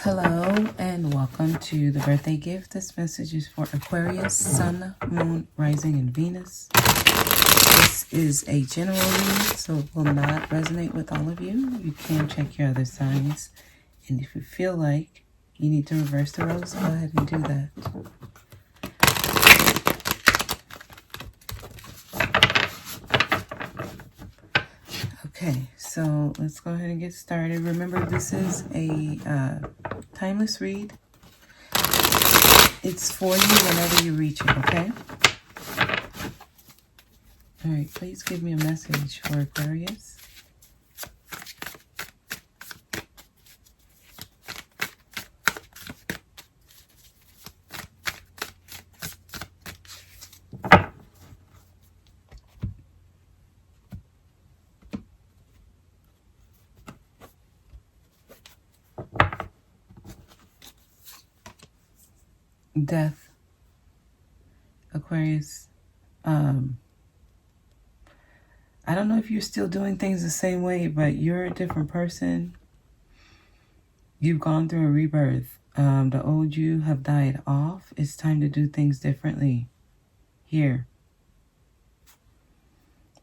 Hello and welcome to the birthday gift. This message is for Aquarius, Sun, Moon, Rising, and Venus. This is a general read, so it will not resonate with all of you. You can check your other signs. And if you feel like you need to reverse the roles, go ahead and do that. Okay, so let's go ahead and get started. Remember, this is a timeless read. It's for you whenever you reach it, okay? All right, please give me a message for Aquarius. Death, Aquarius. I don't know if you're still doing things the same way, but you're a different person. You've gone through a rebirth. The old you have died off. It's time to do things differently. Here.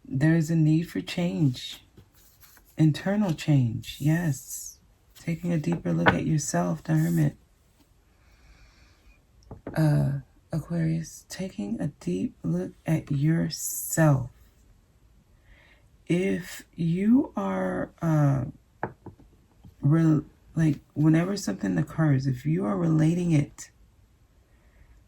There's a need for change. Internal change, yes. Taking a deeper look at yourself, the Hermit. Aquarius, taking a deep look at yourself. If you are, whenever something occurs, if you are relating it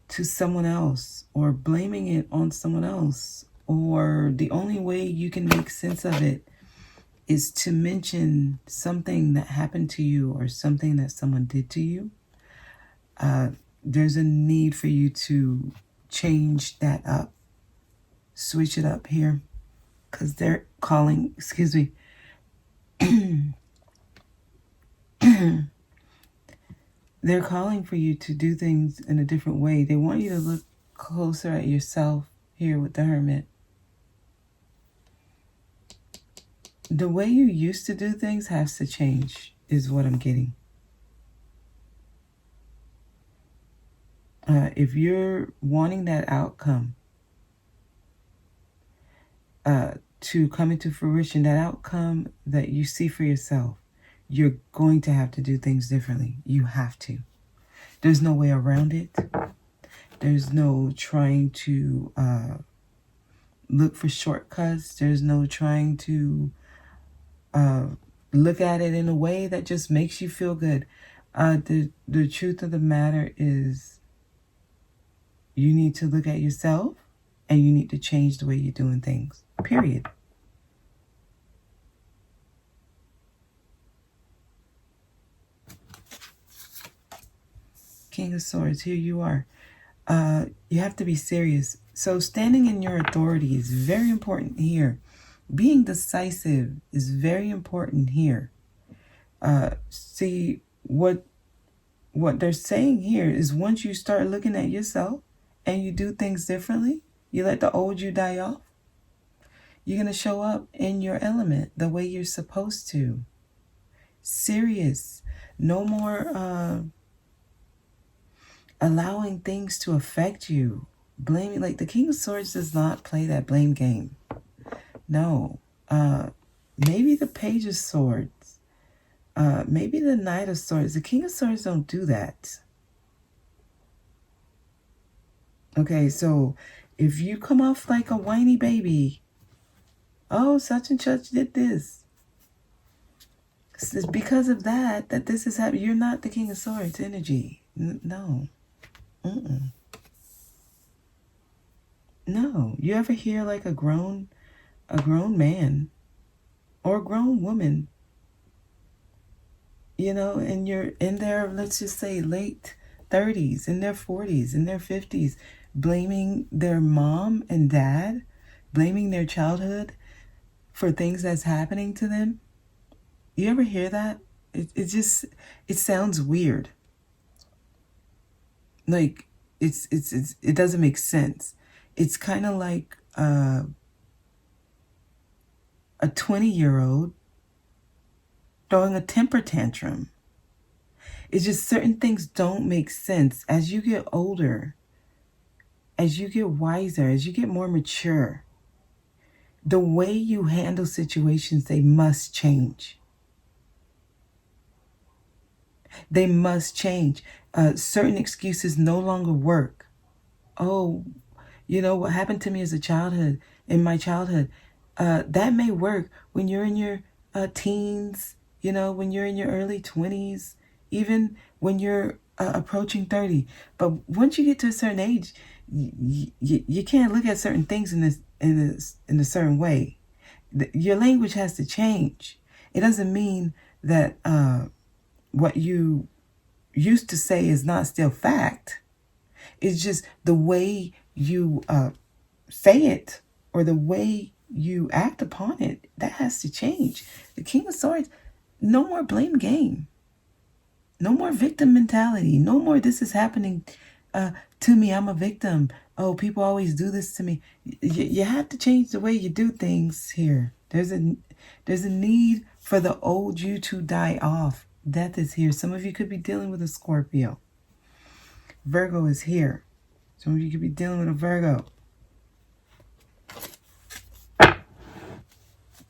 to someone else or blaming it on someone else, or the only way you can make sense of it is to mention something that happened to you or something that someone did to you, there's a need for you to change that up. Switch it up here. Because they're calling, excuse me. They're calling for you to do things in a different way. They want you to look closer at yourself here with the Hermit. The way you used to do things has to change, is what I'm getting. If you're wanting that outcome to come into fruition, that outcome that you see for yourself, you're going to have to do things differently. You have to. There's no way around it. There's no trying to look for shortcuts. There's no trying to look at it in a way that just makes you feel good. The truth of the matter is you need to look at yourself and you need to change the way you're doing things. Period. King of Swords, here you are. You have to be serious. So standing in your authority is very important here. Being decisive is very important here. See, what they're saying here is once you start looking at yourself and you do things differently, you let the old you die off, you're going to show up in your element the way you're supposed to. Serious. No more allowing things to affect you. Blaming, like the King of Swords does not play that blame game. No. Maybe the Page of Swords. Maybe the Knight of Swords. The King of Swords don't do that. Okay, so if you come off like a whiny baby, oh, such and such did this. It's because of that this is happening. You're not the King of Swords energy. No. No. You ever hear like a grown man or a grown woman, you know, and you're in their, let's just say, late 30s, in their 40s, in their 50s, blaming their mom and dad, blaming their childhood for things that's happening to them? You ever hear that? It sounds weird. Like it doesn't make sense. It's kind of like a 20-year-old throwing a temper tantrum. It's just certain things don't make sense. As you get older, as you get wiser, as you get more mature, the way you handle situations, they must change. They must change. Certain excuses no longer work. Oh, you know, what happened to me as a childhood, in my childhood, that may work when you're in your teens, you know, when you're in your early 20s, even when you're approaching 30. But once you get to a certain age, you can't look at certain things in a certain way. Your language has to change. It doesn't mean that what you used to say is not still fact. It's just the way you say it or the way you act upon it, that has to change. The King of Swords, no more blame game. No more victim mentality. No more this is happening to me. I'm a victim. Oh, people always do this to me. You have to change the way you do things here. There's a need for the old you to die off. Death is here. Some of you could be dealing with a Scorpio. Virgo is here. Some of you could be dealing with a Virgo.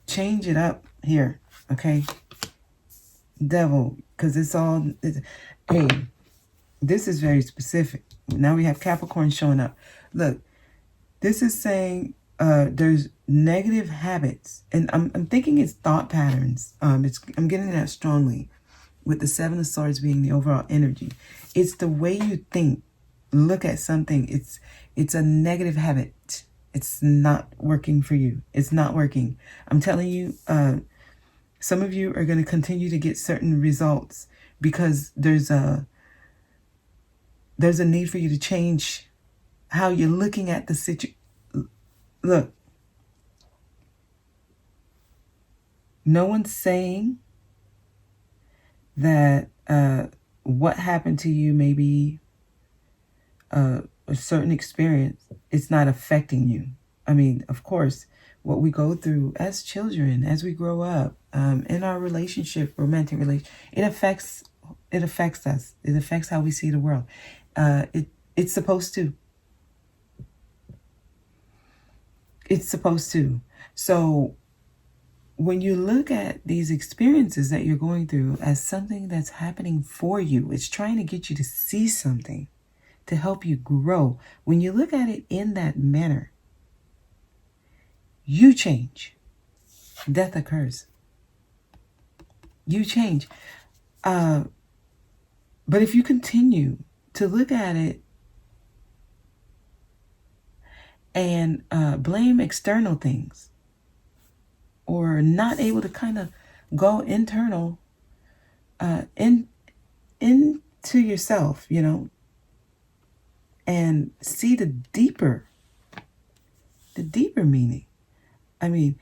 Change it up here, okay? Devil, because hey, this is very specific. Now we have Capricorn showing up. Look, this is saying there's negative habits, and I'm thinking it's thought patterns. I'm getting that strongly with the Seven of Swords being the overall energy. It's the way you think, look at something. It's a negative habit. It's not working for you. It's not working. I'm telling you, some of you are going to continue to get certain results because there's a need for you to change how you're looking at the situation. Look, no one's saying that what happened to you may be a certain experience. It's not affecting you. I mean, of course, what we go through as children, as we grow up, in our relationship, romantic relationship, it affects us. It affects how we see the world. It's supposed to. It's supposed to. So when you look at these experiences that you're going through as something that's happening for you, it's trying to get you to see something to help you grow. When you look at it in that manner, you change. Death occurs. You change. But if you continue to look at it and blame external things or not able to kind of go internal into yourself, you know, and see the deeper meaning. I mean,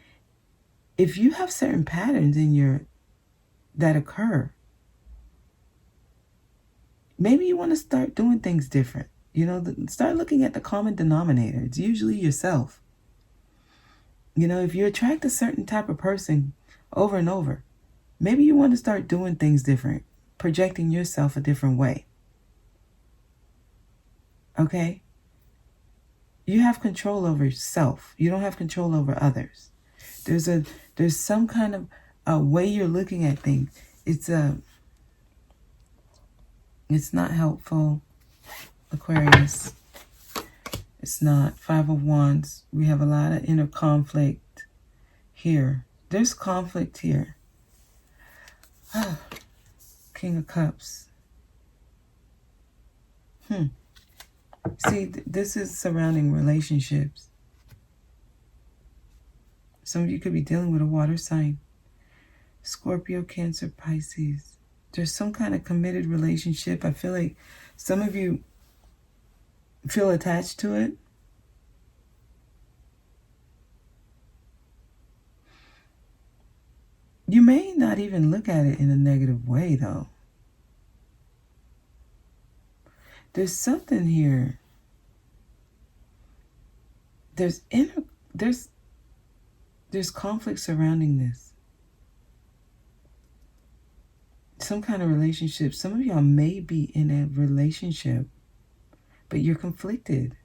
if you have certain patterns that occur, maybe you want to start doing things different. You know, start looking at the common denominator. It's usually yourself. You know, if you attract a certain type of person over and over, maybe you want to start doing things different, projecting yourself a different way. Okay? You have control over yourself. You don't have control over others. There's some kind of a way you're looking at things. It's not helpful, Aquarius. It's not. Five of Wands. We have a lot of inner conflict here. There's conflict here. King of Cups. See, this is surrounding relationships. Some of you could be dealing with a water sign. Scorpio, Cancer, Pisces. There's some kind of committed relationship. I feel like some of you feel attached to it. You may not even look at it in a negative way, though. There's something here. There's conflict surrounding this. some kind of relationship. Some of y'all may be in a relationship, but you're conflicted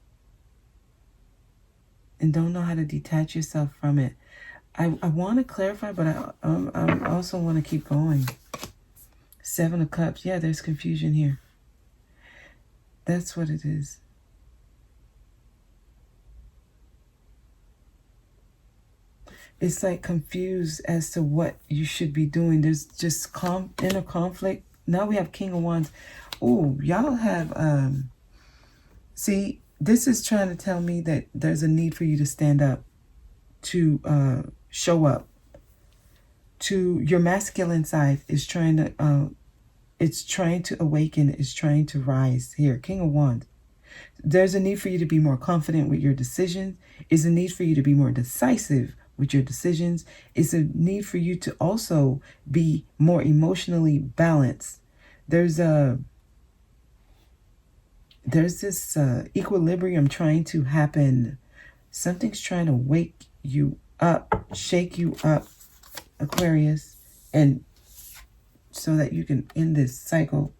and don't know how to detach yourself from it. I want to clarify, but I also want to keep going. 7 of Cups. Yeah, there's confusion here. That's what it is. It's like confused as to what you should be doing. There's just inner conflict. Now we have King of Wands. Oh, y'all have, see, this is trying to tell me that there's a need for you to stand up, to show up. To your masculine side is trying to, it's trying to awaken, it's trying to rise here. King of Wands. There's a need for you to be more confident with your decisions. Is a need for you to be more decisive with your decisions. It's a need for you to also be more emotionally balanced. There's this equilibrium trying to happen. Something's trying to wake you up, shake you up, Aquarius, and so that you can end this cycle.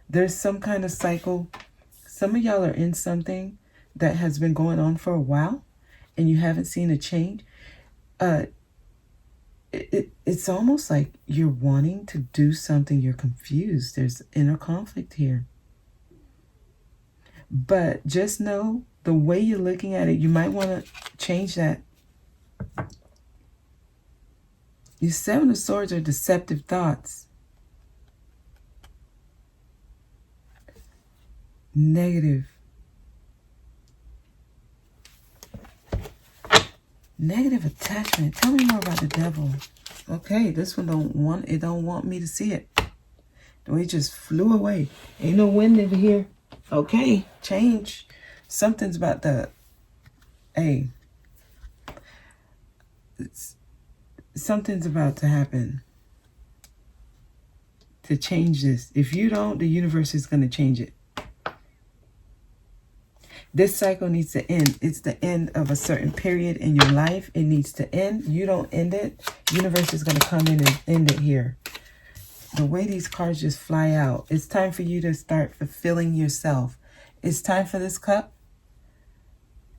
There's some kind of cycle. Some of y'all are in something that has been going on for a while and you haven't seen a change. It's almost like you're wanting to do something. You're confused. There's inner conflict here. But just know the way you're looking at it, you might want to change that. Your 7 of Swords are deceptive thoughts. Negative attachment. Tell me more about the Devil. Okay, this one don't want me to see it. We just flew away. Ain't no wind over here. Okay, change. Something's about to, hey, something's about to happen to change this. If you don't, the universe is going to change it. This cycle needs to end. It's the end of a certain period in your life. It needs to end. You don't end it. Universe is going to come in and end it here. The way these cards just fly out. It's time for you to start fulfilling yourself. It's time for this cup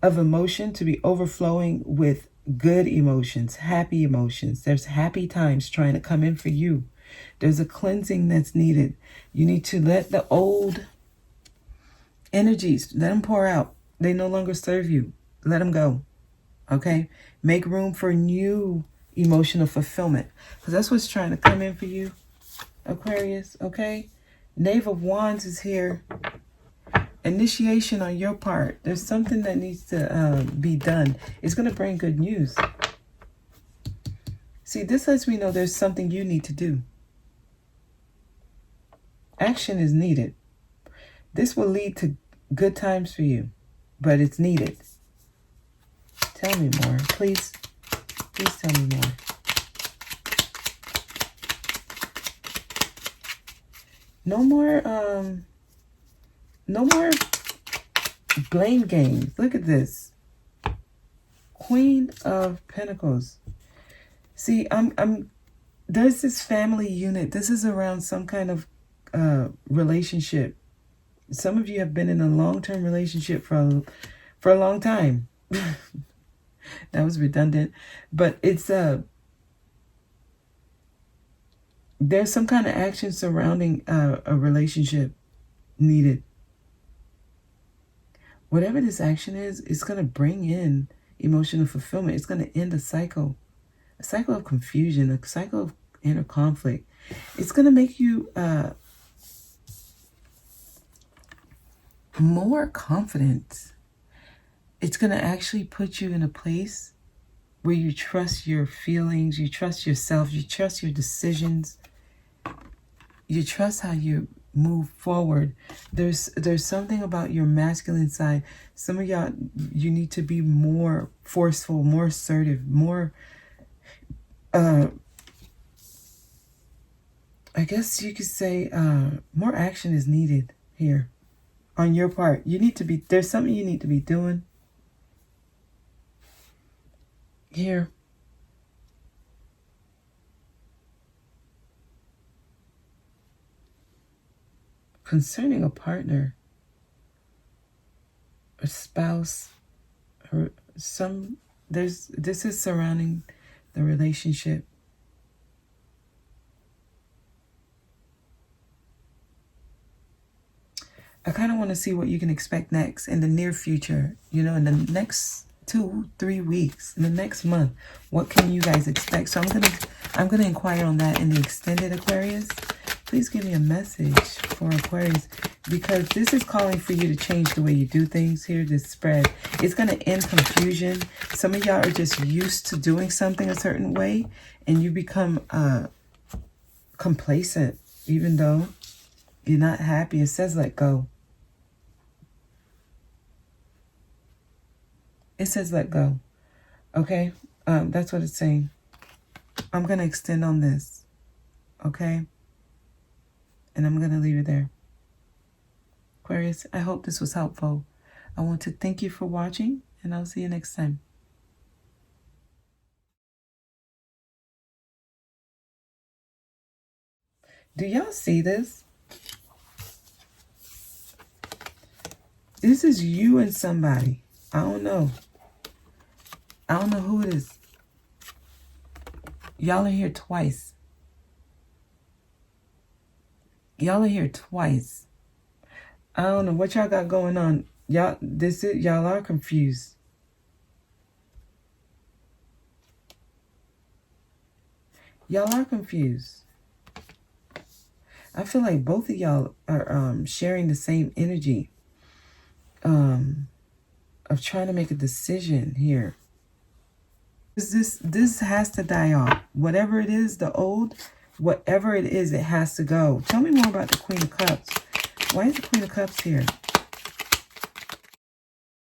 of emotion to be overflowing with good emotions, happy emotions. There's happy times trying to come in for you. There's a cleansing that's needed. You need to let the old energies, let them pour out. They no longer serve you. Let them go. Okay? Make room for new emotional fulfillment. Because that's what's trying to come in for you, Aquarius. Okay? Knave of Wands is here. Initiation on your part. There's something that needs to be done. It's going to bring good news. See, this lets me know there's something you need to do. Action is needed. This will lead to good times for you, but it's needed. Tell me more, please. Please tell me more. No more blame games. Look at this. Queen of Pentacles. See, there's this family unit. This is around some kind of relationship. Some of you have been in a long-term relationship for a long time. That was redundant. But it's there's some kind of action surrounding a relationship needed. Whatever this action is, it's going to bring in emotional fulfillment. It's going to end a cycle of confusion, a cycle of inner conflict. It's going to make you more confident. It's going to actually put you in a place where you trust your feelings, you trust yourself, you trust your decisions, you trust how you move forward. There's something about your masculine side. Some of y'all, you need to be more forceful, more assertive, more I guess you could say more action is needed here on your part. You need to be, there's something you need to be doing here. concerning a partner, a spouse, or this is surrounding the relationship. I kind of want to see what you can expect next in the near future, you know, in the next 2-3 weeks, in the next month. What can you guys expect? So I'm gonna inquire on that in the extended Aquarius. Please give me a message for Aquarius, because this is calling for you to change the way you do things here. This spread, it's going to end confusion. Some of y'all are just used to doing something a certain way, and you become complacent, even though you're not happy. It says let go. It says let go. Okay? That's what it's saying. I'm going to extend on this. Okay? And I'm going to leave it there. Aquarius, I hope this was helpful. I want to thank you for watching, and I'll see you next time. Do y'all see this? This is you and somebody. I don't know. I don't know who it is. Y'all are here twice. Y'all are here twice. I don't know what y'all got going on. Y'all are confused. Y'all are confused. I feel like both of y'all are sharing the same energy of trying to make a decision here. This has to die off. Whatever it is, the old, whatever it is, it has to go. Tell me more about the Queen of Cups. Why is the Queen of Cups here?